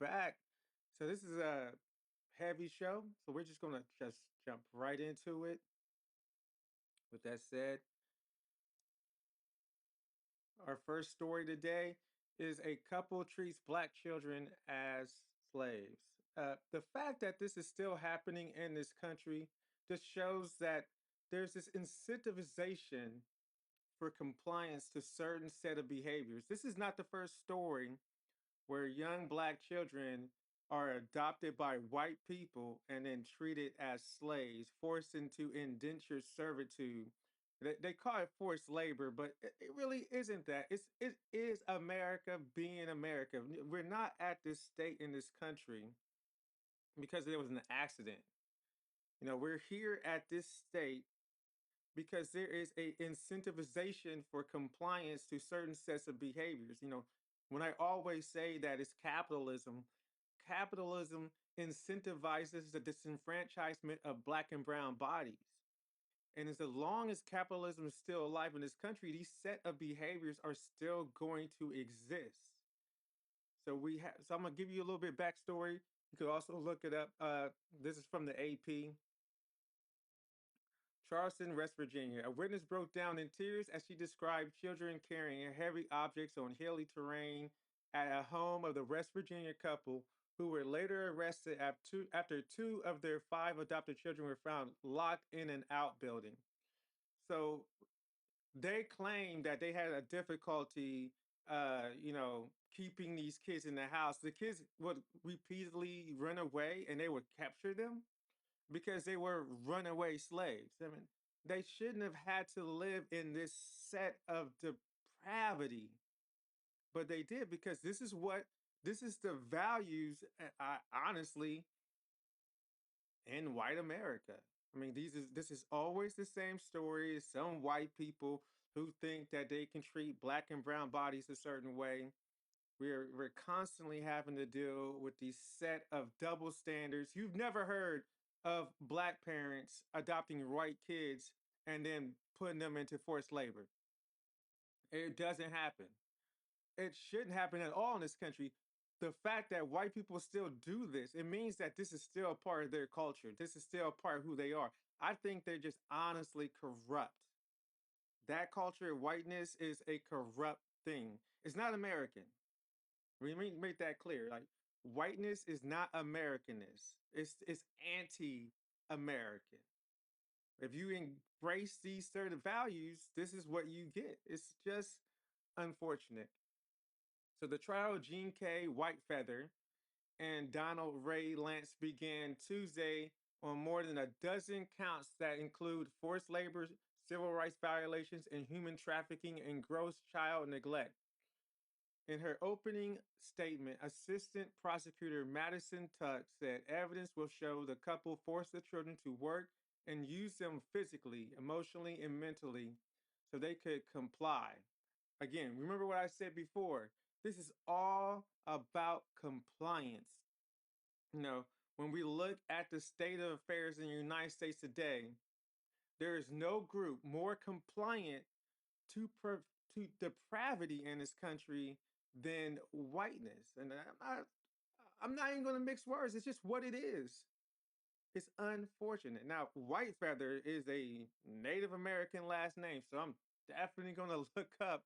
back. So this is a heavy show, so we're just gonna just jump right into it. With that said, our first story today is a couple treats black children as slaves. The fact that this is still happening in this country just shows that there's this incentivization for compliance to certain set of behaviors. This is not the first story where young black children are adopted by white people and then treated as slaves, forced into indentured servitude. They call it forced labor, but it really isn't that. It is America being America. We're not at this state in this country because there was an accident. We're here at this state because there is a incentivization for compliance to certain sets of behaviors. When I always say that it's capitalism incentivizes the disenfranchisement of black and brown bodies. And as long as capitalism is still alive in this country, these set of behaviors are still going to exist. So I'm gonna give you a little bit backstory. You could also look it up. This is from the AP. Charleston, West Virginia. A witness broke down in tears as she described children carrying heavy objects on hilly terrain at a home of the West Virginia couple who were later arrested after two of their five adopted children were found locked in an outbuilding. So they claimed that they had a difficulty, keeping these kids in the house. The kids would repeatedly run away and they would capture them because they were runaway slaves. I mean, they shouldn't have had to live in this set of depravity, but they did because this is the values, honestly, in white America. I mean, this is always the same story. Some white people who think that they can treat black and brown bodies a certain way. We're constantly having to deal with these set of double standards. You've never heard of black parents adopting white kids and then putting them into forced labor. It doesn't happen. It shouldn't happen at all in this country. The fact that white people still do this, it means that this is still a part of their culture. This is still a part of who they are. I think they're just honestly corrupt. That culture of whiteness is a corrupt thing. It's not American. We make that clear. Like whiteness is not Americanness. It's anti-American. If you embrace these certain values, this is what you get. It's just unfortunate. So the trial of Jean K. Whitefeather and Donald Ray Lance began Tuesday on more than a dozen counts that include forced labor, civil rights violations, and human trafficking and gross child neglect. In her opening statement, Assistant Prosecutor Madison Tuck said evidence will show the couple forced the children to work and use them physically, emotionally, and mentally so they could comply. Again, remember what I said before. This is all about compliance. When we look at the state of affairs in the United States today, there is no group more compliant to depravity in this country than whiteness. And I'm not even going to mix words. It's just what it is. It's unfortunate. Now, Whitefeather is a Native American last name, so I'm definitely going to look up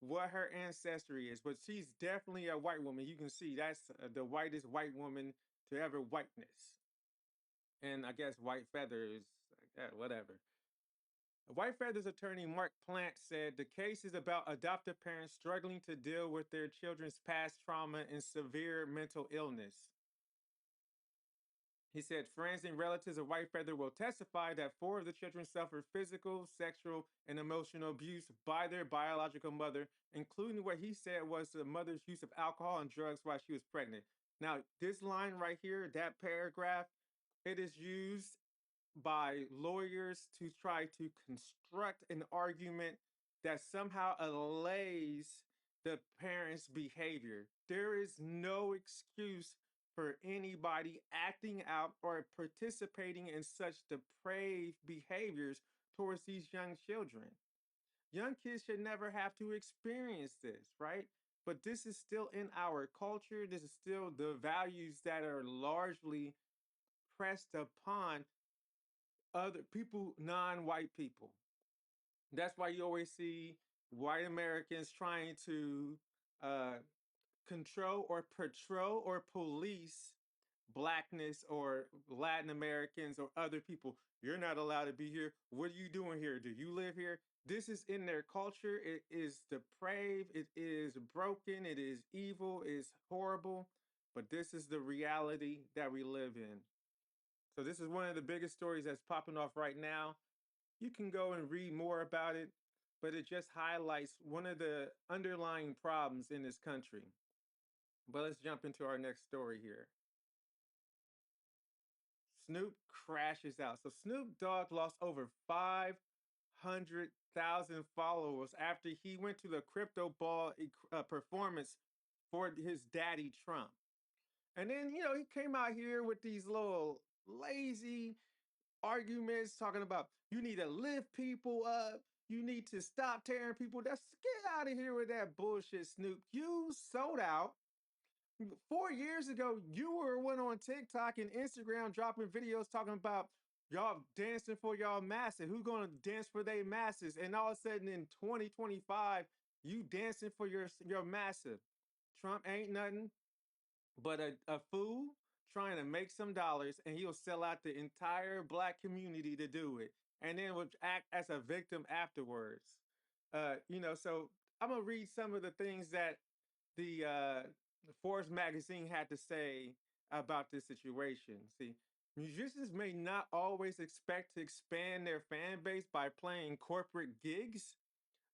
what her ancestry is. But she's definitely a white woman. You can see that's the whitest white woman to ever whiteness. And I guess Whitefeather is whatever. Whitefeather's attorney Mark Plant said the case is about adoptive parents struggling to deal with their children's past trauma and severe mental illness. He said friends and relatives of Whitefeather will testify that four of the children suffered physical, sexual, and emotional abuse by their biological mother, including what he said was the mother's use of alcohol and drugs while she was pregnant. Now, this line right here, that paragraph, it is used by lawyers to try to construct an argument that somehow allays the parents' behavior. There is no excuse for anybody acting out or participating in such depraved behaviors towards these young children. Young kids should never have to experience this, right? but this is still in our culture. This is still the values that are largely pressed upon other people, non-white people. That's why you always see white Americans trying to uh, control or patrol or police blackness or Latin Americans or other people. You're not allowed to be here. What are you doing here? Do you live here? This is in their culture. It is depraved. It is broken. It is evil. It is horrible. But this is the reality that we live in. So this is one of the biggest stories that's popping off right now. You can go and read more about it, but it just highlights one of the underlying problems in this country. But let's jump into our next story here. Snoop crashes out. So Snoop Dogg lost over 500,000 followers after he went to the crypto ball performance for his daddy Trump. And then, he came out here with these little lazy arguments talking about you need to lift people up. You need to stop tearing people. That's get out of here with that bullshit, Snoop. You sold out. 4 years ago, you were one on TikTok and Instagram dropping videos talking about y'all dancing for y'all masses. Who gonna dance for their masses? And all of a sudden in 2025, you dancing for your massive. Trump ain't nothing but a fool trying to make some dollars, and he'll sell out the entire black community to do it, and then will act as a victim afterwards. So I'm gonna read some of the things that the Forbes magazine had to say about this situation. See, musicians may not always expect to expand their fan base by playing corporate gigs,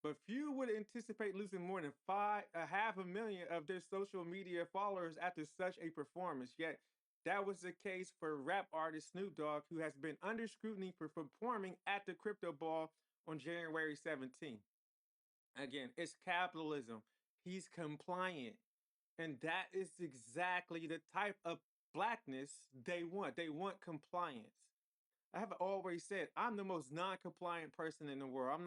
but few would anticipate losing more than a half a million of their social media followers after such a performance. Yet that was the case for rap artist Snoop Dogg, who has been under scrutiny for performing at the crypto ball on January 17th. Again, it's capitalism. He's compliant. And that is exactly the type of blackness they want. They want compliance. I have always said I'm the most non-compliant person in the world.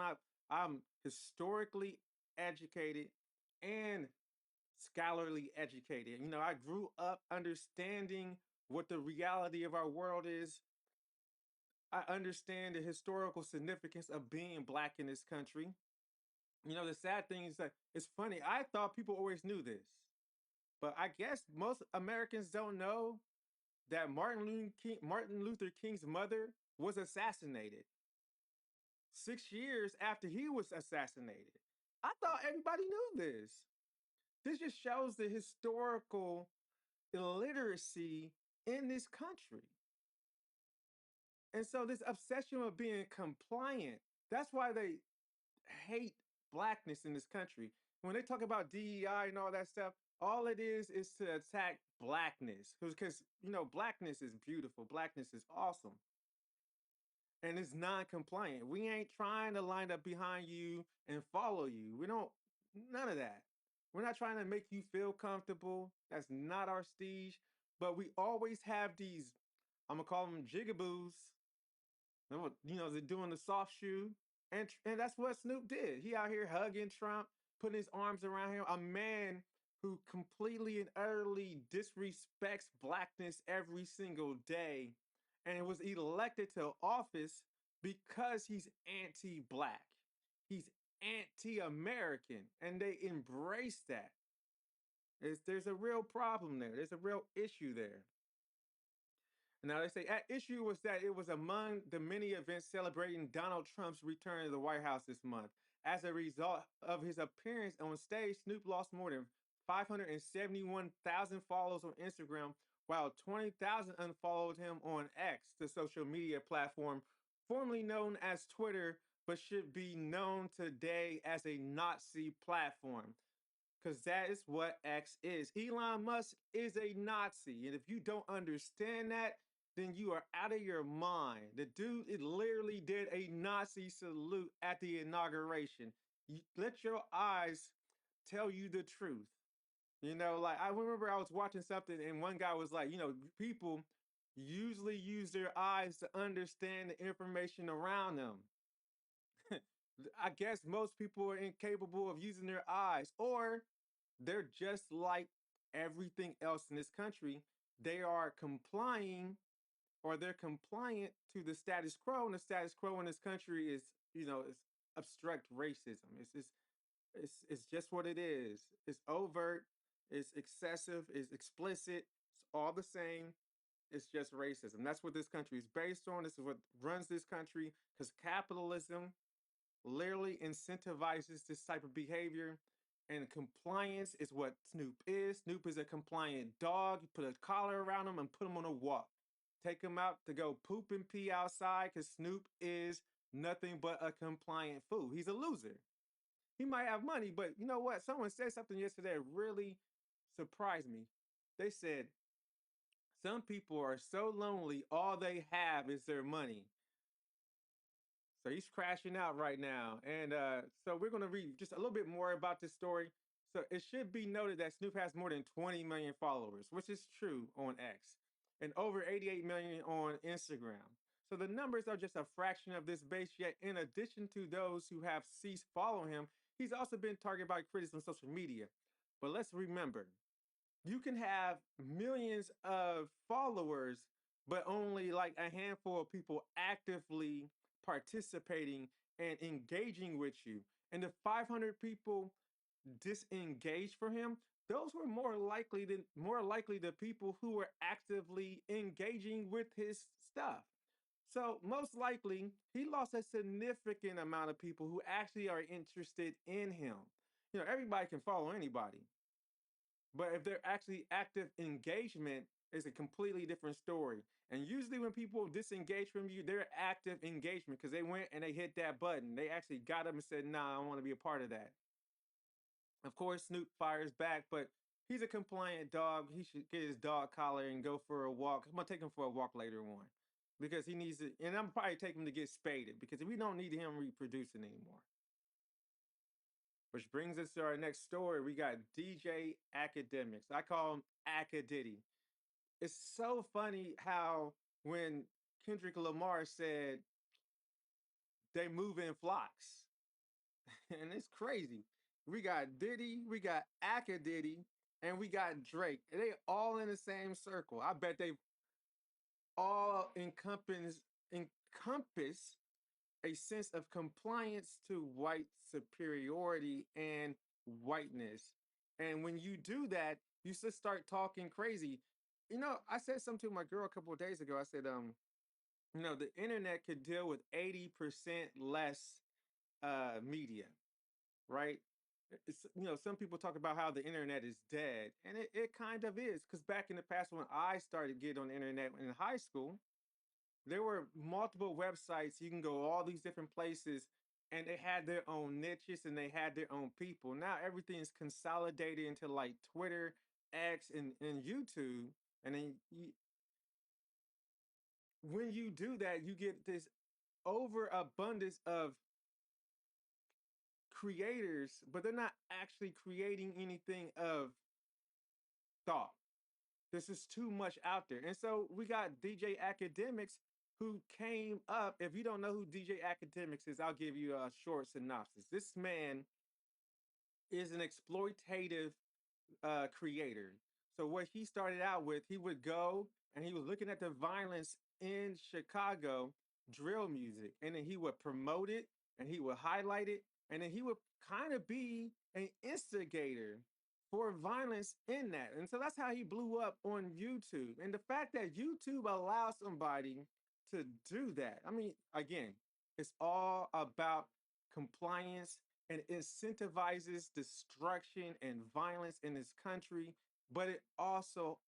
I'm historically educated and scholarly educated. I grew up understanding what the reality of our world is. I understand the historical significance of being black in this country. The sad thing is that it's funny. I thought people always knew this, but I guess most Americans don't know that Martin Luther King's mother was assassinated 6 years after he was assassinated. I thought everybody knew this. This just shows the historical illiteracy in this country. And so this obsession of being compliant, that's why they hate blackness in this country. When they talk about DEI and all that stuff, all it is to attack blackness. Because blackness is beautiful. Blackness is awesome. And it's non-compliant. We ain't trying to line up behind you and follow you. We don't none of that. We're not trying to make you feel comfortable. That's not our stage. But we always have these, I'm gonna call them jigaboos. They're doing the soft shoe. And that's what Snoop did. He out here hugging Trump, putting his arms around him. A man who completely and utterly disrespects blackness every single day and was elected to office because he's anti-black. He's anti-American, and they embrace that. There's a real problem there. There's a real issue there. Now, they say at issue was that it was among the many events celebrating Donald Trump's return to the White House this month. As a result of his appearance on stage, Snoop lost more than 571,000 followers on Instagram, while 20,000 unfollowed him on X, the social media platform formerly known as Twitter, but should be known today as a Nazi platform. Because that is what X is. Elon Musk is a Nazi. And if you don't understand that, then you are out of your mind. The dude, it literally did a Nazi salute at the inauguration. Let your eyes tell you the truth. Like I remember I was watching something and one guy was like, people usually use their eyes to understand the information around them. I guess most people are incapable of using their eyes, or They're just like everything else in this country. They are complying, or they're compliant to the status quo. And the status quo in this country is, is abstract racism. It's just what it is. It's overt, it's excessive, it's explicit, it's all the same. It's just racism. That's what this country is based on. This is what runs this country, because capitalism literally incentivizes this type of behavior. And compliance is what Snoop is. Snoop is a compliant dog. You put a collar around him and put him on a walk. Take him out to go poop and pee outside, because Snoop is nothing but a compliant fool. He's a loser. He might have money, but you know what? Someone said something yesterday that really surprised me. They said, some people are so lonely, all they have is their money. So he's crashing out right now. And so we're going to read just a little bit more about this story. So it should be noted that Snoop has more than 20 million followers, which is true on X, and over 88 million on Instagram. So the numbers are just a fraction of this base, yet in addition to those who have ceased following him, he's also been targeted by critics on social media. But let's remember, you can have millions of followers, but only like a handful of people actively participating and engaging with you. And the 500 people disengaged for him, those were more likely the people who were actively engaging with his stuff. So most likely he lost a significant amount of people who actually are interested in him. Everybody can follow anybody, but if they're actually active engagement, is a completely different story. And usually when people disengage from you, they're active engagement because they went and they hit that button. They actually got up and said, nah, I don't want to be a part of that. Of course, Snoop fires back, but he's a compliant dog. He should get his dog collar and go for a walk. I'm gonna take him for a walk later on because he needs it. And I'm probably taking him to get spaded because we don't need him reproducing anymore. Which brings us to our next story. We got DJ Academics. I call him Acadiddy. It's so funny how when Kendrick Lamar said they move in flocks, and it's crazy. We got Diddy, we got Acadiddy, and we got Drake. They all in the same circle. I bet they all encompass a sense of compliance to white superiority and whiteness. And when you do that, you just start talking crazy. I said something to my girl a couple of days ago. I said, the internet could deal with 80% less media, right? Some people talk about how the internet is dead, and it kind of is. Because back in the past, when I started getting on the internet in high school, there were multiple websites. You can go all these different places, and they had their own niches and they had their own people. Now everything is consolidated into like Twitter, X, and YouTube. And then when you do that, you get this overabundance of creators, but they're not actually creating anything of thought. This is too much out there. And so we got DJ Academics who came up. If you don't know who DJ Academics is, I'll give you a short synopsis. This man is an exploitative creator. So what he started out with, he would go and he was looking at the violence in Chicago drill music, and then he would promote it and he would highlight it, and then he would kind of be an instigator for violence in that. And so that's how he blew up on YouTube. And the fact that YouTube allows somebody to do that, I mean, again, it's all about compliance, and incentivizes destruction and violence in this country, but it also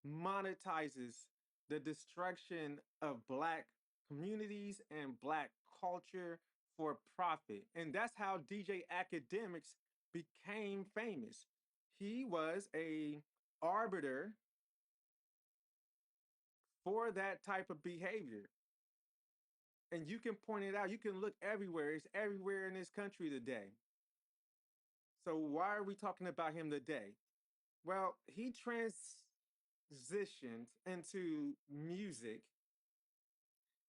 monetizes the destruction of Black communities and Black culture for profit. And that's how DJ Academics became famous. He was a arbiter for that type of behavior. And you can point it out. You can look everywhere. It's everywhere in this country today. So why are we talking about him today? Well, he transitioned into music.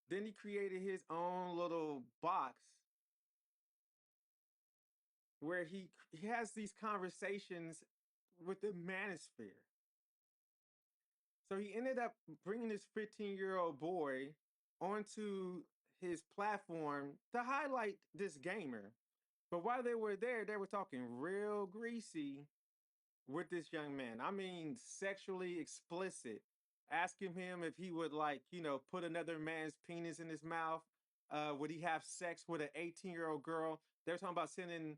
Then he created his own little box where he has these conversations with the manosphere. So he ended up bringing this 15-year-old boy onto his platform to highlight this gamer. But while they were there, they were talking real greasy with this young man. I mean, sexually explicit, asking him if he would like, put another man's penis in his mouth. Would he have sex with an 18-year-old girl? They're talking about sending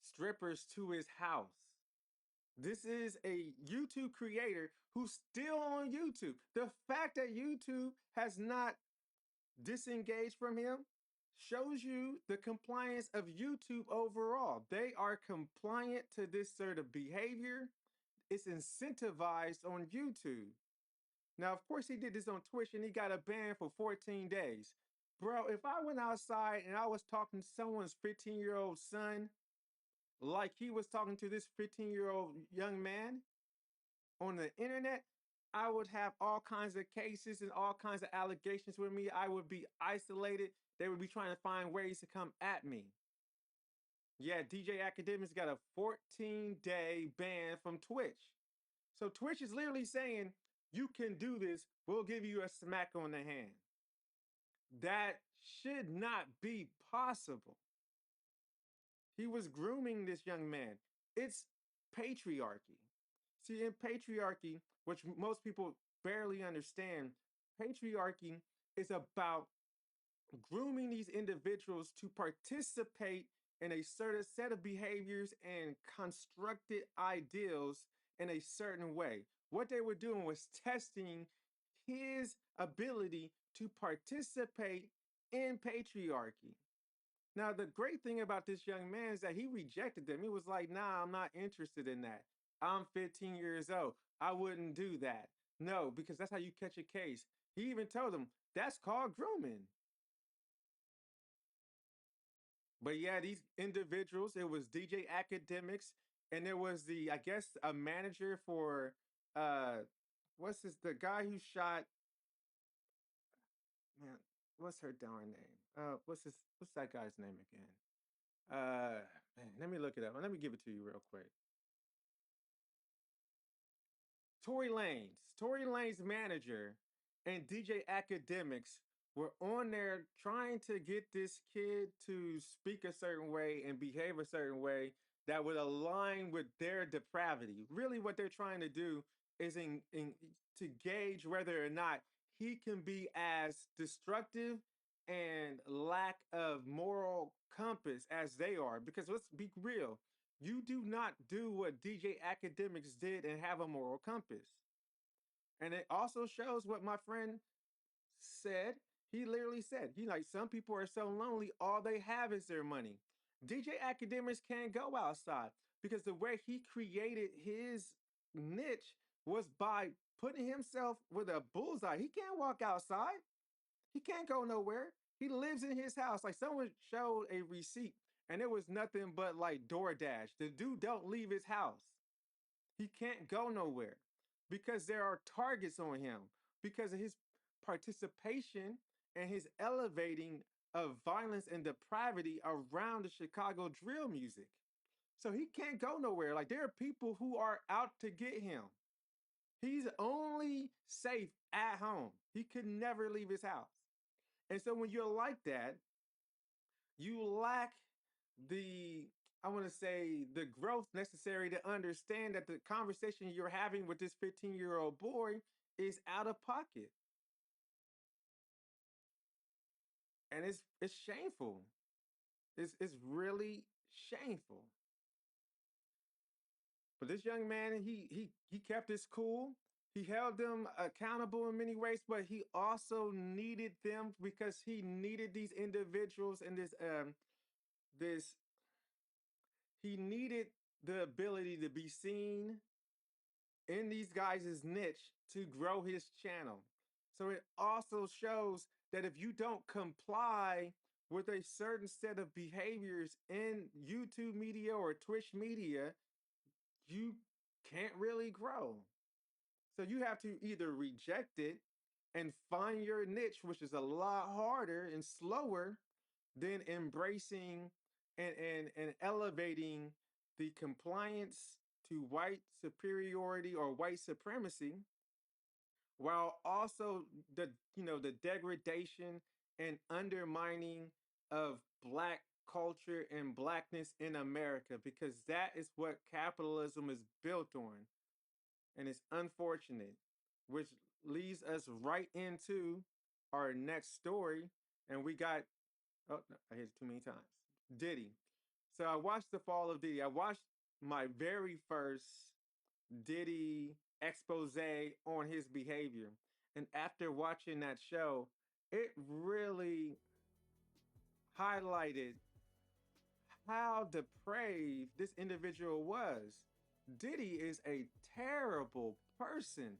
strippers to his house. This is a YouTube creator who's still on YouTube. The fact that YouTube has not disengaged from him shows you the compliance of YouTube overall. They are compliant to this sort of behavior. It's incentivized on YouTube. Now, of course, he did this on Twitch and he got a ban for 14 days. Bro, if I went outside and I was talking to someone's 15-year-old son, like he was talking to this 15-year-old young man on the internet, I would have all kinds of cases and all kinds of allegations with me. I would be isolated. They would be trying to find ways to come at me. Yeah, DJ Academics got a 14-day ban from Twitch. So Twitch is literally saying, you can do this. We'll give you a smack on the hand. That should not be possible. He was grooming this young man. It's patriarchy. See, in patriarchy, which most people barely understand, patriarchy is about grooming these individuals to participate in a certain set of behaviors and constructed ideals in a certain way. What they were doing was testing his ability to participate in patriarchy. Now, the great thing about this young man is that he rejected them. He was like, nah, I'm not interested in that. I'm 15 years old. I wouldn't do that. No, because that's how you catch a case. He even told them that's called grooming. But yeah, these individuals, it was DJ Academics, and there was I guess, a manager for uh the guy who shot, man, what's her darn name? What's that guy's name again? Man, let me look it up. Let me give it to you real quick. Tory Lane's manager and DJ Academics were on there trying to get this kid to speak a certain way and behave a certain way that would align with their depravity. Really, what they're trying to do is to gauge whether or not he can be as destructive and lack of moral compass as they are. Because let's be real, you do not do what DJ Academics did and have a moral compass. And it also shows what my friend said. He literally said, some people are so lonely, all they have is their money. DJ Academics can't go outside because the way he created his niche was by putting himself with a bullseye. He can't walk outside. He can't go nowhere. He lives in his house. Like someone showed a receipt and it was nothing but like DoorDash. The dude don't leave his house. He can't go nowhere because there are targets on him because of his participation and his elevating of violence and depravity around the Chicago drill music. So he can't go nowhere. Like there are people who are out to get him. He's only safe at home. He could never leave his house. And so when you're like that, you lack the, I want to say, the growth necessary to understand that the conversation you're having with this 15-year-old boy is out of pocket. And it's shameful. It's really shameful. But this young man, he kept his cool. He held them accountable in many ways, but he also needed them because he needed these individuals and this he needed the ability to be seen in these guys' niche to grow his channel. So it also shows that if you don't comply with a certain set of behaviors in YouTube media or Twitch media, you can't really grow. So you have to either reject it and find your niche, which is a lot harder and slower than embracing and elevating the compliance to white superiority or white supremacy, while also the degradation and undermining of black culture and blackness in America, because that is what capitalism is built on, and it's unfortunate, which leads us right into our next story. And we got, oh no, I hit it too many times. Diddy. So I watched the fall of Diddy. I watched my very first Diddy expose on his behavior. And after watching that show, it really highlighted how depraved this individual was. Diddy is a terrible person.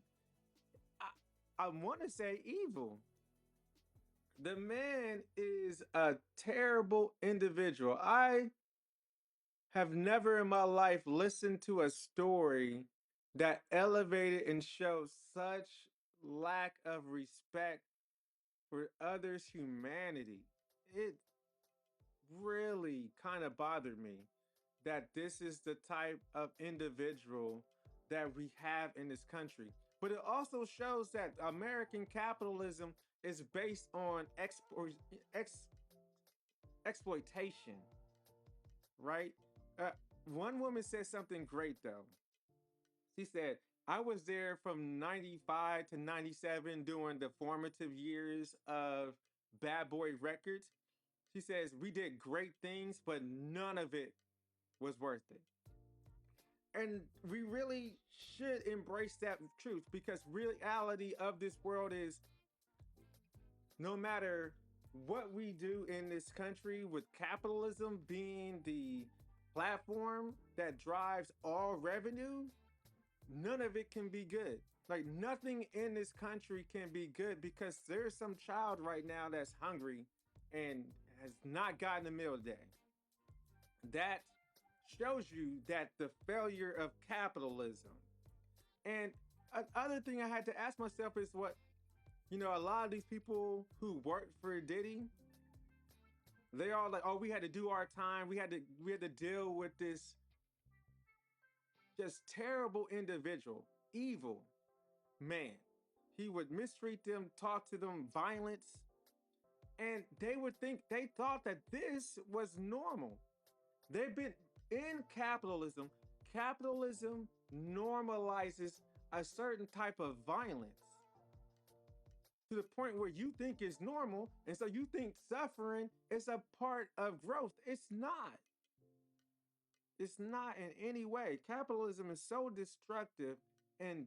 I, I want to say evil. The man is a terrible individual. I have never in my life listened to a story that elevated and showed such lack of respect for others' humanity. It really kind of bothered me that this is the type of individual that we have in this country. But it also shows that American capitalism is based on exploitation, right? Uh, One woman said something great though. She said, I was there from 95 to 97 during the formative years of Bad Boy Records. She says, we did great things, but none of it was worth it. And we really should embrace that truth, because reality of this world is no matter what we do in this country, with capitalism being the platform that drives all revenue, none of it can be good. Like nothing in this country can be good, because there's some child right now that's hungry and has not gotten a meal today. That shows you that the failure of capitalism. And another thing I had to ask myself is what, a lot of these people who work for Diddy, they all like, oh, we had to do our time. We had to deal with this just terrible individual, evil man. He would mistreat them, talk to them violence, and they thought that this was normal. They've been in capitalism. Capitalism normalizes a certain type of violence to the point where you think it's normal. And so you think suffering is a part of growth. It's not. It's not in any way. Capitalism is so destructive and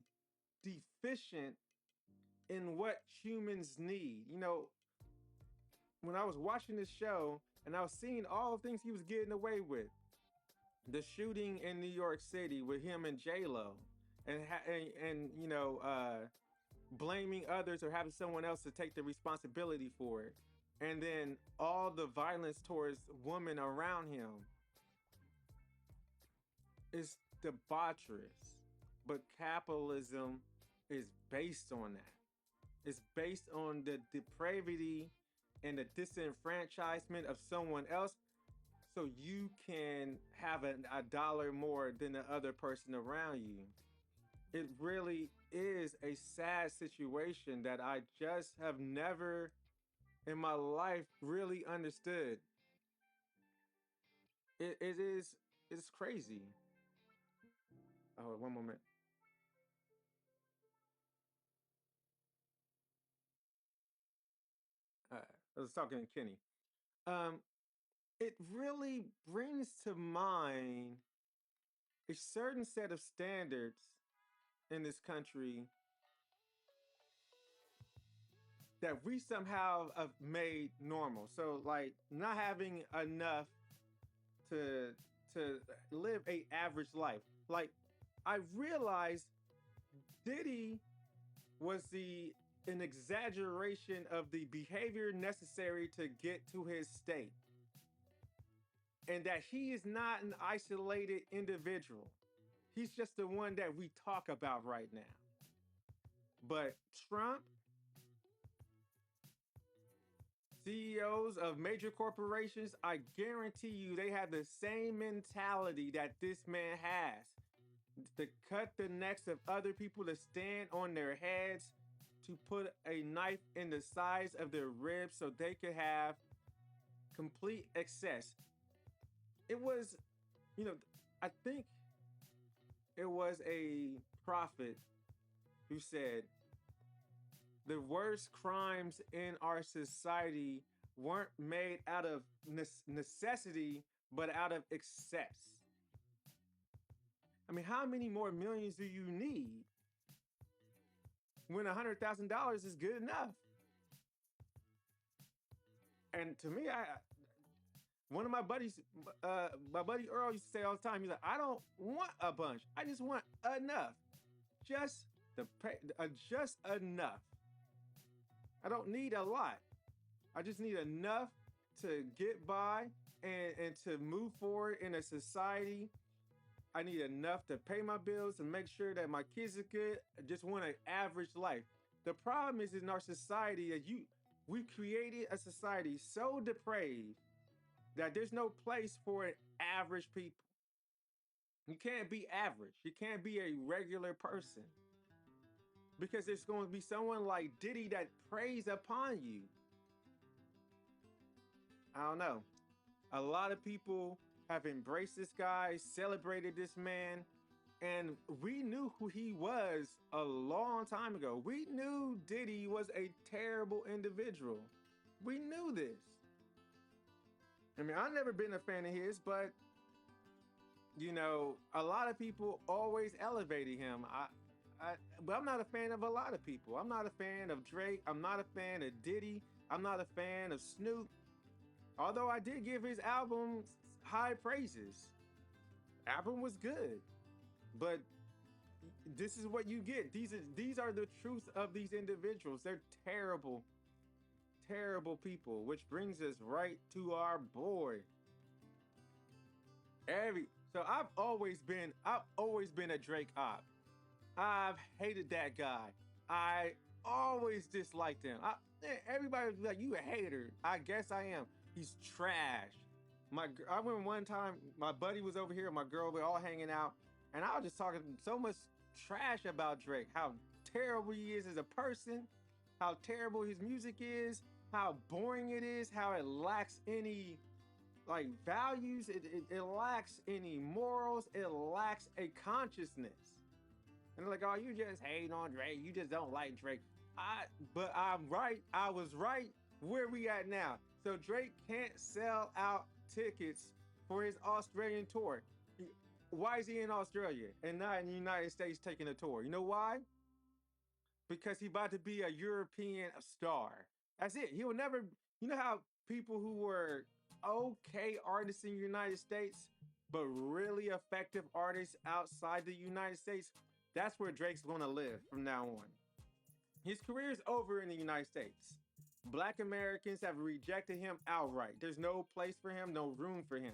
deficient in what humans need. When I was watching this show and I was seeing all the things he was getting away with, the shooting in New York City with him and J Lo, and blaming others or having someone else to take the responsibility for it, and then all the violence towards women around him is debaucherous. But capitalism is based on that. It's based on the depravity and the disenfranchisement of someone else, so you can have a dollar more than the other person around you. It really is a sad situation that I just have never in my life really understood. It's crazy. Oh, one moment. I was talking to Kenny. Um, it really brings to mind a certain set of standards in this country that we somehow have made normal. So like not having enough to to live a average life. Like I realized Diddy was the an exaggeration of the behavior necessary to get to his state. And that he is not an isolated individual. He's just the one that we talk about right now. But Trump CEOs of major corporations, I guarantee you they have the same mentality that this man has. To cut the necks of other people, to stand on their heads, to put a knife in the sides of their ribs so they could have complete access. It was, you know, I think it was a prophet who said the worst crimes in our society weren't made out of necessity, but out of excess. I mean, how many more millions do you need when $100,000 is good enough? And to me, I one of my buddies, my buddy Earl used to say all the time, he's like, I don't want a bunch. I just want enough. Just the pay, just enough. I don't need a lot. I just need enough to get by and to move forward in a society. I need enough to pay my bills and make sure that my kids are good. I just want an average life. The problem is in our society that we created a society so depraved that there's no place for an average people. You can't be average. You can't be a regular person because there's going to be someone like Diddy that preys upon you. I don't know. A lot of people have embraced this guy, celebrated this man, and we knew who he was a long time ago. We knew Diddy was a terrible individual. We knew this. I mean, I've never been a fan of his, but a lot of people always elevated him. But I'm not a fan of a lot of people. I'm not a fan of Drake. I'm not a fan of Diddy. I'm not a fan of Snoop. Although I did give his album high praises. Album was good. But this is what you get. These are the truth of these individuals. They're terrible, terrible people, which brings us right to our boy. So I've always been a Drake op. I've hated that guy. I always disliked him. Everybody was like, "You a hater." I guess I am. He's trash. I remember one time my buddy was over here, my girl, we're all hanging out, and I was just talking so much trash about Drake, how terrible he is as a person, how terrible his music is, how boring it is, how it lacks any values, it lacks any morals, it lacks a consciousness. And they're like, "Oh, you just hate on Drake, you just don't like Drake." But I'm right, I was right. Where we at now? So Drake can't sell out tickets for his Australian tour. Why is he in Australia and not in the United States taking a tour? You know why? Because he's about to be a European star. That's it. He will never, you know how people who were okay artists in the United States, but really effective artists outside the United States, that's where Drake's gonna live from now on. His career is over in the United States. Black Americans have rejected him outright. There's no place for him, no room for him.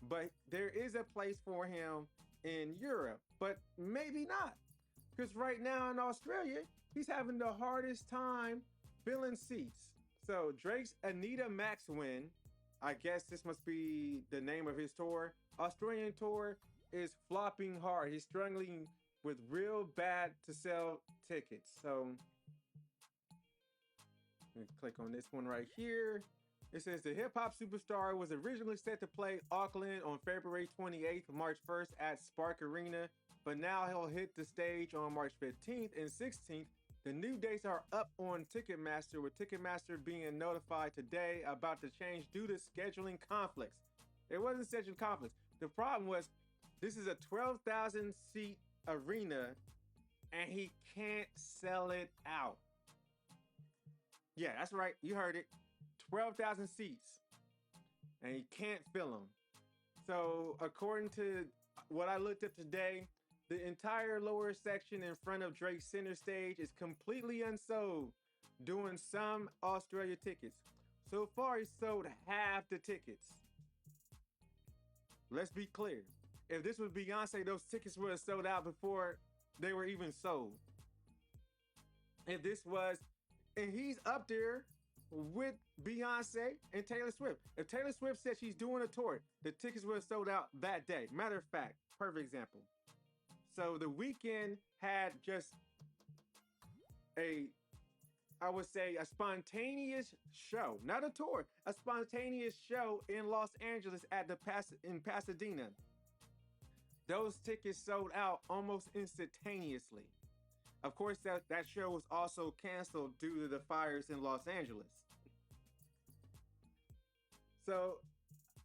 But there is a place for him in Europe, but maybe not. Because right now in Australia, he's having the hardest time filling seats. So Drake's Anita Maxwin, I guess this must be the name of his tour, Australian tour, is flopping hard. He's struggling with real bad to sell tickets. So click on this one right here. It says the hip-hop superstar was originally set to play Auckland on February 28th, March 1st at Spark Arena, but now he'll hit the stage on March 15th and 16th. The new dates are up on Ticketmaster, with Ticketmaster being notified today about the change due to scheduling conflicts. It wasn't scheduling conflicts. The problem was this is a 12,000 seat arena and he can't sell it out. Yeah, that's right. You heard it. 12,000 seats. And you can't fill them. So according to what I looked up today, the entire lower section in front of Drake's center stage is completely unsold, doing some Australia tickets. So far, he's sold half the tickets. Let's be clear. If this was Beyonce, those tickets would have sold out before they were even sold. If this was, and he's up there with Beyonce and Taylor Swift. If Taylor Swift said she's doing a tour, the tickets would have sold out that day. Matter of fact, perfect example. So the weekend had just a, I would say, a spontaneous show, not a tour, a spontaneous show in Los Angeles at in Pasadena. Those tickets sold out almost instantaneously. Of course, that show was also canceled due to the fires in Los Angeles. So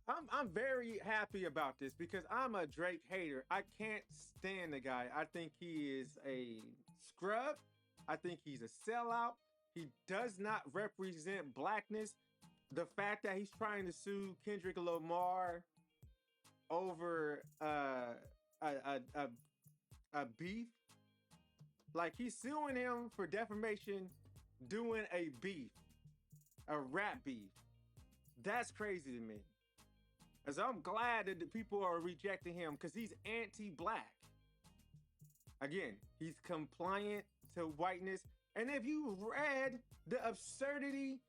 I'm very happy about this because I'm a Drake hater. I can't stand the guy. I think he is a scrub. I think he's a sellout. He does not represent blackness. The fact that he's trying to sue Kendrick Lamar over a, a, a beef, like he's suing him for defamation, doing a beef, a rap beef. That's crazy to me. As I'm glad that the people are rejecting him because he's anti-black. Again, he's compliant to whiteness. And if you read the absurdity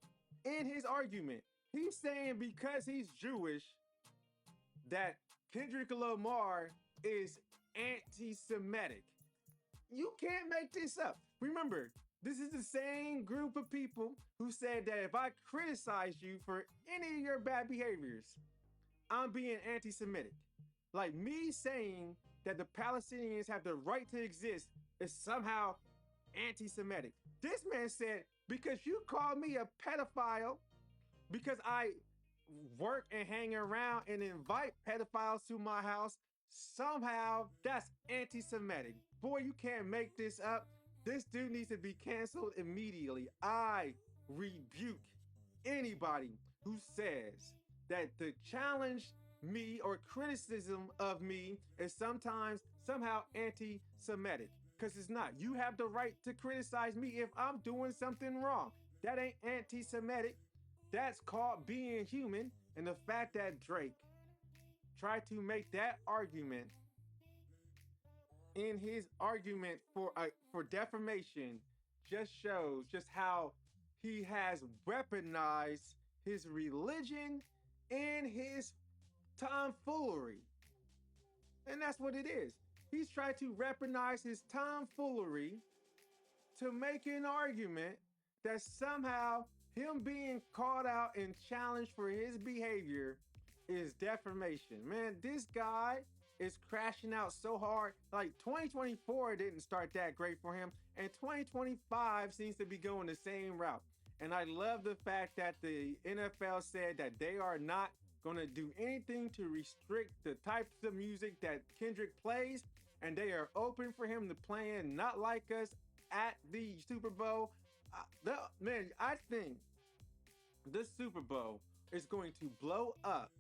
in his argument, he's saying because he's Jewish that Kendrick Lamar is anti-Semitic. You can't make this up. Remember, this is the same group of people who said that if I criticize you for any of your bad behaviors, I'm being anti-Semitic. Like me saying that the Palestinians have the right to exist is somehow anti-Semitic. This man said, because you call me a pedophile, because I work and hang around and invite pedophiles to my house, somehow that's anti-Semitic. Boy, you can't make this up. This dude needs to be canceled immediately. I rebuke anybody who says that the challenge me or criticism of me is somehow anti-Semitic. Because it's not. You have the right to criticize me if I'm doing something wrong. That ain't anti-Semitic. That's called being human. And the fact that Drake tried to make that argument in his argument for defamation just shows just how he has weaponized his religion and his tomfoolery. And that's what it is. He's tried to weaponize his tomfoolery to make an argument that somehow him being called out and challenged for his behavior is defamation. Man, this guy is crashing out so hard. Like 2024 didn't start that great for him, and 2025 seems to be going the same route. And I love the fact that the NFL said that they are not going to do anything to restrict the types of music that Kendrick plays, and they are open for him to play in Not Like Us at the Super Bowl. Man, I think this Super Bowl is going to blow up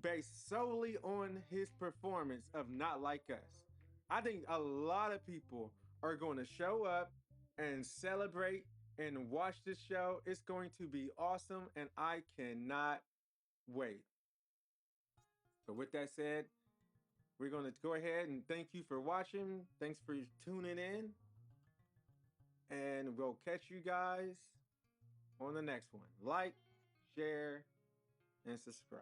based solely on his performance of Not Like Us. I think a lot of people are going to show up and celebrate and watch this show. It's going to be awesome, and I cannot wait. So with that said, we're going to go ahead and thank you for watching. Thanks for tuning in. And we'll catch you guys on the next one. Like, share, and subscribe.